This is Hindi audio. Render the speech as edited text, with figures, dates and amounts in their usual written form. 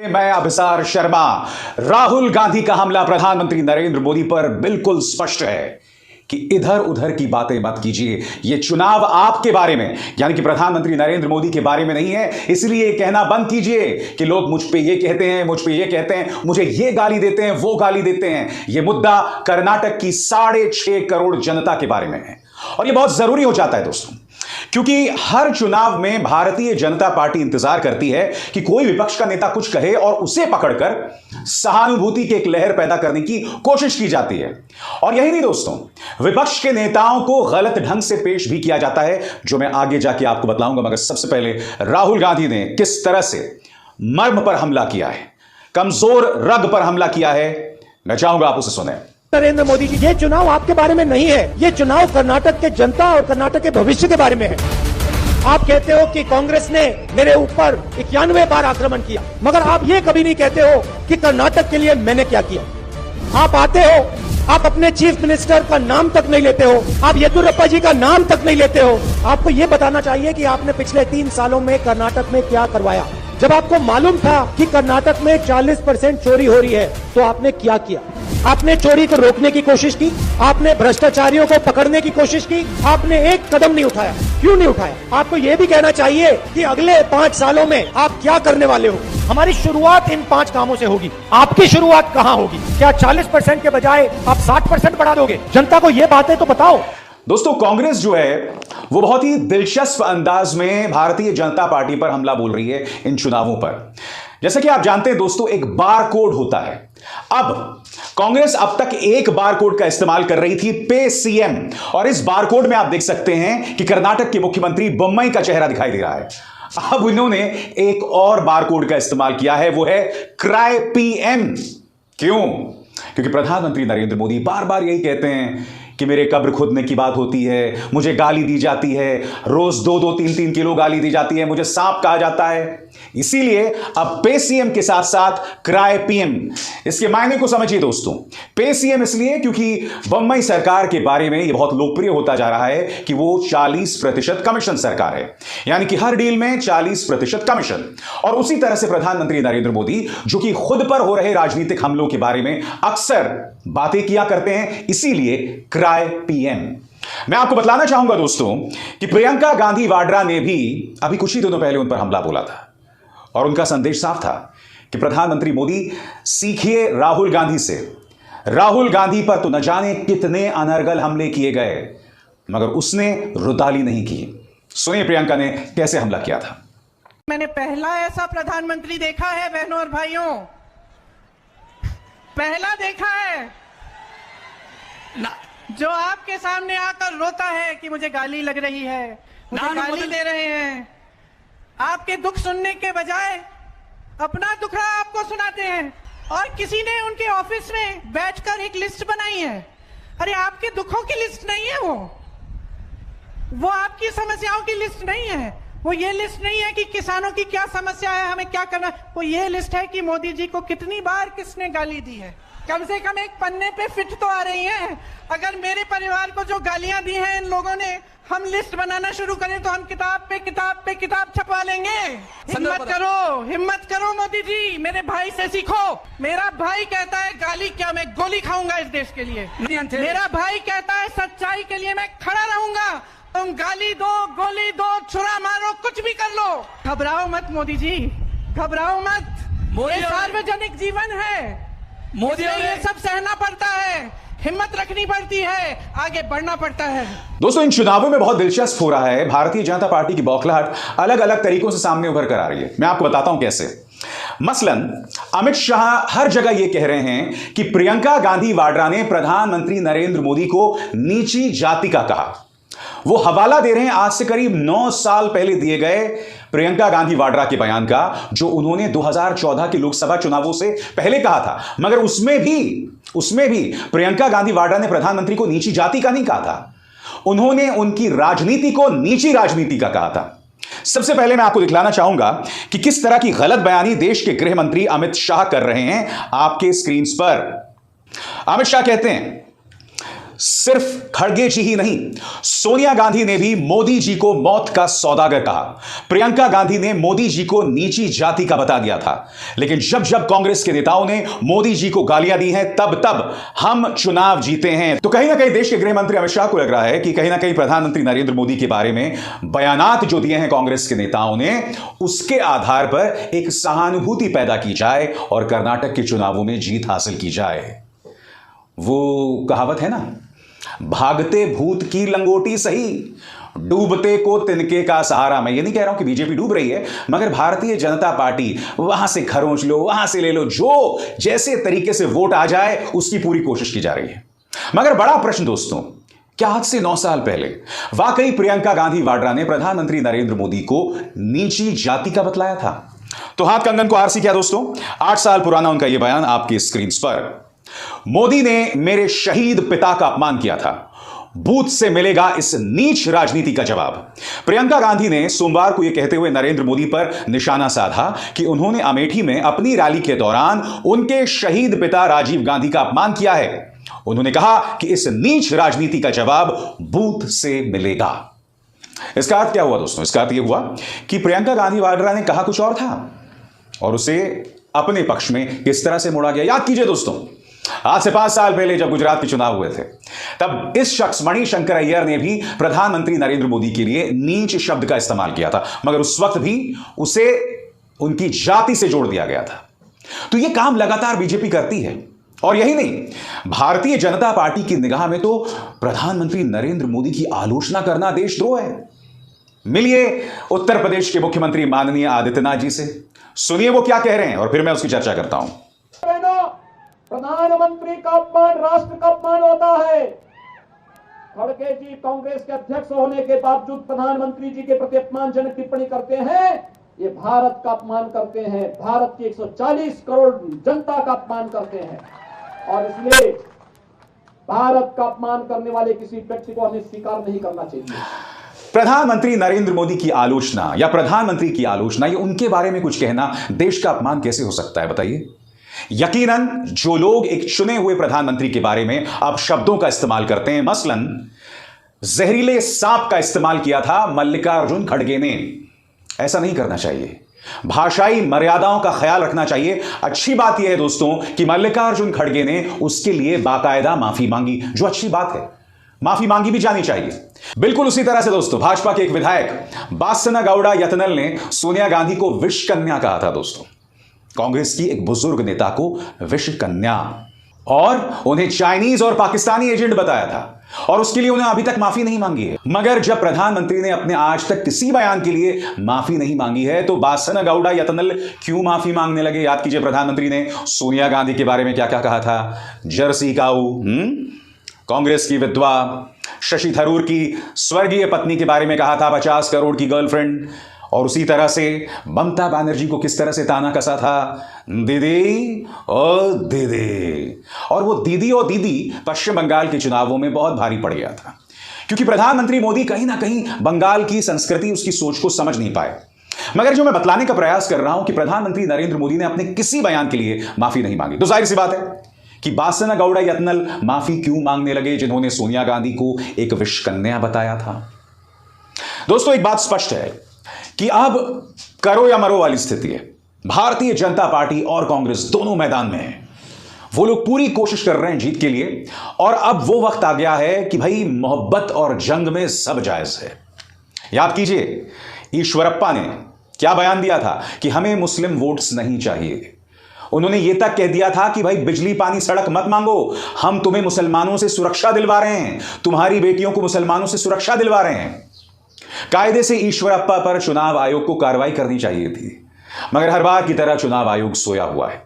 मैं अभिसार शर्मा। राहुल गांधी का हमला प्रधानमंत्री नरेंद्र मोदी पर बिल्कुल स्पष्ट है कि इधर उधर की बातें मत कीजिए। यह चुनाव आपके बारे में यानी कि प्रधानमंत्री नरेंद्र मोदी के बारे में नहीं है, इसलिए कहना बंद कीजिए कि लोग मुझ पे ये कहते हैं, मुझ पे ये कहते हैं, मुझे ये गाली देते हैं, वो गाली देते हैं। यह मुद्दा कर्नाटक की 6.5 करोड़ जनता के बारे में है और यह बहुत जरूरी हो जाता है दोस्तों, क्योंकि हर चुनाव में भारतीय जनता पार्टी इंतजार करती है कि कोई विपक्ष का नेता कुछ कहे और उसे पकड़कर सहानुभूति की एक लहर पैदा करने की कोशिश की जाती है। और यही नहीं दोस्तों, विपक्ष के नेताओं को गलत ढंग से पेश भी किया जाता है, जो मैं आगे जाके आपको बतलाऊंगा। मगर सबसे पहले राहुल गांधी ने किस तरह से मर्म पर हमला किया है, कमजोर रग पर हमला किया है, मैं चाहूंगा आप उसे सुने। नरेंद्र मोदी जी, ये चुनाव आपके बारे में नहीं है, ये चुनाव कर्नाटक के जनता और कर्नाटक के भविष्य के बारे में है। आप कहते हो कि कांग्रेस ने मेरे ऊपर 91 बार आक्रमण किया, मगर आप ये कभी नहीं कहते हो कि कर्नाटक के लिए मैंने क्या किया। आप आते हो, आप अपने चीफ मिनिस्टर का नाम तक नहीं लेते हो, आप येदियुरप्पा जी का नाम तक नहीं लेते हो। आपको ये बताना चाहिए कि आपने पिछले 3 सालों में कर्नाटक में क्या करवाया। जब आपको मालूम था कि कर्नाटक में 40% चोरी हो रही है, तो आपने क्या किया? आपने चोरी को रोकने की कोशिश की, आपने भ्रष्टाचारियों को पकड़ने की कोशिश की, आपने एक कदम नहीं उठाया। क्यों नहीं उठाया? आपको यह भी कहना चाहिए कि अगले 5 सालों में आप क्या करने वाले हो। हमारी शुरुआत इन 5 कामों से होगी। आपकी शुरुआत कहां होगी? क्या 40% के बजाय आप 60% बढ़ा दोगे? जनता को यह बातें तो बताओ। दोस्तों, कांग्रेस जो है वो बहुत ही दिलचस्प अंदाज में भारतीय जनता पार्टी पर हमला बोल रही है इन चुनावों पर। जैसे कि आप जानते हैं दोस्तों, एक बार कोड होता है। अब कांग्रेस अब तक एक बार कोड का इस्तेमाल कर रही थी, पे सीएम, और इस बार कोड में आप देख सकते हैं कि कर्नाटक के मुख्यमंत्री बोम्मई का चेहरा दिखाई दे रहा है। अब इन्होंने एक और बार कोड का इस्तेमाल किया है, वो है क्राई पीएम। क्यों? क्योंकि प्रधानमंत्री नरेंद्र मोदी बार बार यही कहते हैं कि मेरे कब्र खुदने की बात होती है, मुझे गाली दी जाती है, रोज 2-2, 3-3 किलो गाली दी जाती है, मुझे सांप कहा जाता है। इसीलिए अब पे सीएम के साथ साथ क्राई पीएम। इसके मायने को समझिए दोस्तों। पे सीएम इसलिए क्योंकि बम्बई सरकार के बारे में यह बहुत लोकप्रिय होता जा रहा है कि वो 40% कमीशन सरकार है, यानी कि हर डील में 40% कमीशन। और उसी तरह से प्रधानमंत्री नरेंद्र मोदी, जो कि खुद पर हो रहे राजनीतिक हमलों के बारे में अक्सर बातें किया करते हैं, इसीलिए क्राई पीएम। मैं आपको बतलाना चाहूंगा दोस्तों कि प्रियंका गांधी वाड्रा ने भी अभी कुछ ही दिनों पहले उन पर हमला बोला था और उनका संदेश साफ था कि प्रधानमंत्री मोदी, सीखिए राहुल गांधी से। राहुल गांधी पर तो न जाने कितने अनर्गल हमले किए गए, मगर उसने रुदाली नहीं की। सुनिए प्रियंका ने कैसे हमला किया था। मैंने पहला ऐसा प्रधानमंत्री देखा है बहनों और भाइयों, पहला देखा है जो आपके सामने आकर रोता है कि मुझे गाली लग रही है, मुझे गाली दे रहे हैं। आपके दुख सुनने के बजाय अपना दुखड़ा आपको सुनाते हैं। और किसी ने उनके ऑफिस में बैठकर एक लिस्ट बनाई है। अरे आपके दुखों की लिस्ट नहीं है वो आपकी समस्याओं की लिस्ट नहीं है। वो ये लिस्ट नहीं है कि किसानों की क्या समस्या है, हमें क्या करना। वो ये लिस्ट है कि मोदी जी को कितनी बार किसने गाली दी है। कम से कम एक पन्ने पे फिट तो आ रही है। अगर मेरे परिवार को जो गालियां दी हैं इन लोगों ने, हम लिस्ट बनाना शुरू करें तो हम किताब पे किताब छपवा लेंगे। हिम्मत करो मोदी जी, मेरे भाई से सीखो। मेरा भाई कहता है गाली क्या, मैं गोली खाऊंगा इस देश के लिए। मेरा भाई कहता है सच्चाई के लिए मैं खड़ा रहूंगा। तुम गाली दो, गोली दो, छुरा मारो, कुछ भी कर लो, घबराओ मत मोदी जी, घबराओ मत। ये सार्वजनिक जीवन है, मोदी ये सब सहना पड़ता है, हिम्मत रखनी पड़ती है, आगे बढ़ना पड़ता है। दोस्तों, इन चुनावों में बहुत दिलचस्प हो रहा है। भारतीय जनता पार्टी की बौखलाहट अलग अलग तरीकों से सामने उभर कर आ रही है। मैं आपको बताता हूं कैसे। मसलन अमित शाह हर जगह यह कह रहे हैं कि प्रियंका गांधी वाड्रा ने प्रधानमंत्री नरेंद्र मोदी को नीची जाति का कहा। वो हवाला दे रहे हैं आज से करीब 9 साल पहले दिए गए प्रियंका गांधी वाड्रा के बयान का, जो उन्होंने 2014 के लोकसभा चुनावों से पहले कहा था। मगर उसमें भी प्रियंका गांधी वाड्रा ने प्रधानमंत्री को नीची जाति का नहीं कहा था, उन्होंने उनकी राजनीति को नीची राजनीति का कहा था। सबसे पहले मैं आपको दिखलाना चाहूंगा कि किस तरह की गलत बयानी देश के गृह मंत्री अमित शाह कर रहे हैं आपके स्क्रीन पर। अमित शाह कहते हैं, सिर्फ खड़गे जी ही नहीं, सोनिया गांधी ने भी मोदी जी को मौत का सौदागर कहा। प्रियंका गांधी ने मोदी जी को नीची जाति का बता दिया था। लेकिन जब जब कांग्रेस के नेताओं ने मोदी जी को गालियां दी हैं, तब तब हम चुनाव जीते हैं। तो कहीं ना कहीं देश के गृह मंत्री अमित शाह को लग रहा है कि कहीं ना कहीं प्रधानमंत्री नरेंद्र मोदी के बारे में बयानात जो दिए हैं कांग्रेस के नेताओं ने, उसके आधार पर एक सहानुभूति पैदा की जाए और कर्नाटक के चुनावों में जीत हासिल की जाए। वो कहावत है ना, भागते भूत की लंगोटी सही, डूबते को तिनके का सहारा। मैं ये नहीं कह रहा हूं कि बीजेपी डूब रही है, मगर भारतीय जनता पार्टी वहां से खरोंच लो, वहां से ले लो, जो जैसे तरीके से वोट आ जाए उसकी पूरी कोशिश की जा रही है। मगर बड़ा प्रश्न दोस्तों, क्या आज से 9 साल पहले वाकई प्रियंका गांधी वाड्रा ने प्रधानमंत्री नरेंद्र मोदी को नीची जाति का बतलाया था? तो हाथ कंगन को आरसी क्या दोस्तों, 8 साल पुराना उनका यह बयान आपकी स्क्रीन पर। मोदी ने मेरे शहीद पिता का अपमान किया था, बूथ से मिलेगा इस नीच राजनीति का जवाब। प्रियंका गांधी ने सोमवार को यह कहते हुए नरेंद्र मोदी पर निशाना साधा कि उन्होंने अमेठी में अपनी रैली के दौरान उनके शहीद पिता राजीव गांधी का अपमान किया है। उन्होंने कहा कि इस नीच राजनीति का जवाब बूथ से मिलेगा। इसका अर्थ क्या हुआ दोस्तों? इसका अर्थ यह हुआ कि प्रियंका गांधी वाड्रा ने कहा कुछ और था और उसे अपने पक्ष में किस तरह से मोड़ा गया। याद कीजिए दोस्तों, आज से 5 साल पहले जब गुजरात के चुनाव हुए थे, तब इस शख्स मणिशंकर अय्यर ने भी प्रधानमंत्री नरेंद्र मोदी के लिए नीच शब्द का इस्तेमाल किया था, मगर उस वक्त भी उसे उनकी जाति से जोड़ दिया गया था। तो यह काम लगातार बीजेपी करती है। और यही नहीं, भारतीय जनता पार्टी की निगाह में तो प्रधानमंत्री नरेंद्र मोदी की आलोचना करना देशद्रोह है। मिलिए उत्तर प्रदेश के मुख्यमंत्री माननीय आदित्यनाथ जी से, सुनिए वो क्या कह रहे हैं और फिर मैं उसकी चर्चा करता हूं। प्रधानमंत्री का अपमान राष्ट्र का अपमान होता है। खड़गे जी कांग्रेस के अध्यक्ष होने के बावजूद प्रधानमंत्री जी के प्रति अपमानजनक टिप्पणी करते हैं। ये भारत का अपमान करते हैं, भारत की 140 करोड़ जनता का अपमान करते हैं। और इसलिए भारत का अपमान करने वाले किसी व्यक्ति को हमें स्वीकार नहीं करना चाहिए। प्रधानमंत्री नरेंद्र मोदी की आलोचना या प्रधानमंत्री की आलोचना, ये उनके बारे में कुछ कहना देश का अपमान कैसे हो सकता है बताइए? यकीनन जो लोग एक चुने हुए प्रधानमंत्री के बारे में अब शब्दों का इस्तेमाल करते हैं, मसलन जहरीले सांप का इस्तेमाल किया था मल्लिकार्जुन खड़गे ने, ऐसा नहीं करना चाहिए। भाषाई मर्यादाओं का ख्याल रखना चाहिए। अच्छी बात यह है दोस्तों कि मल्लिकार्जुन खड़गे ने उसके लिए बाकायदा माफी मांगी, जो अच्छी बात है, माफी मांगी भी जानी चाहिए। बिल्कुल उसी तरह से दोस्तों भाजपा के एक विधायक बासना गौड़ा यतनल ने सोनिया गांधी को विष कन्या कहा था दोस्तों, कांग्रेस की एक बुजुर्ग नेता को विष कन्या, और उन्हें चाइनीज और पाकिस्तानी एजेंट बताया था, और उसके लिए उन्हें अभी तक माफी नहीं मांगी है। मगर जब प्रधानमंत्री ने अपने आज तक किसी बयान के लिए माफी नहीं मांगी है, तो बासना गौड़ा यतनल क्यों माफी मांगने लगे? याद कीजिए प्रधानमंत्री ने सोनिया गांधी के बारे में क्या क्या कहा था। जर्सी काऊ, कांग्रेस की विधवा, शशि थरूर की स्वर्गीय पत्नी के बारे में कहा था 50 करोड़ की गर्लफ्रेंड, और उसी तरह से ममता बनर्जी को किस तरह से ताना कसा था, दीदी ओ दीदी। और वो दीदी ओ दीदी पश्चिम बंगाल के चुनावों में बहुत भारी पड़ गया था, क्योंकि प्रधानमंत्री मोदी कहीं ना कहीं बंगाल की संस्कृति, उसकी सोच को समझ नहीं पाए। मगर जो मैं बतलाने का प्रयास कर रहा हूं कि प्रधानमंत्री नरेंद्र मोदी ने अपने किसी बयान के लिए माफी नहीं मांगी, तो जाहिर सी बात है कि बासना गौड़ा यतनल माफी क्यों मांगने लगे, जिन्होंने सोनिया गांधी को एक विष कन्या बताया था। दोस्तों एक बात स्पष्ट है कि अब करो या मरो वाली स्थिति है। भारतीय जनता पार्टी और कांग्रेस दोनों मैदान में है। वो लोग पूरी कोशिश कर रहे हैं जीत के लिए, और अब वो वक्त आ गया है कि भाई मोहब्बत और जंग में सब जायज है। याद कीजिए ईश्वरप्पा ने क्या बयान दिया था कि हमें मुस्लिम वोट्स नहीं चाहिए। उन्होंने यह तक कह दिया था कि भाई बिजली पानी सड़क मत मांगो, हम तुम्हें मुसलमानों से सुरक्षा दिलवा रहे हैं, तुम्हारी बेटियों को मुसलमानों से सुरक्षा दिलवा रहे हैं। कायदे से ईश्वरप्पा पर चुनाव आयोग को कार्रवाई करनी चाहिए थी, मगर हर बार की तरह चुनाव आयोग सोया हुआ है।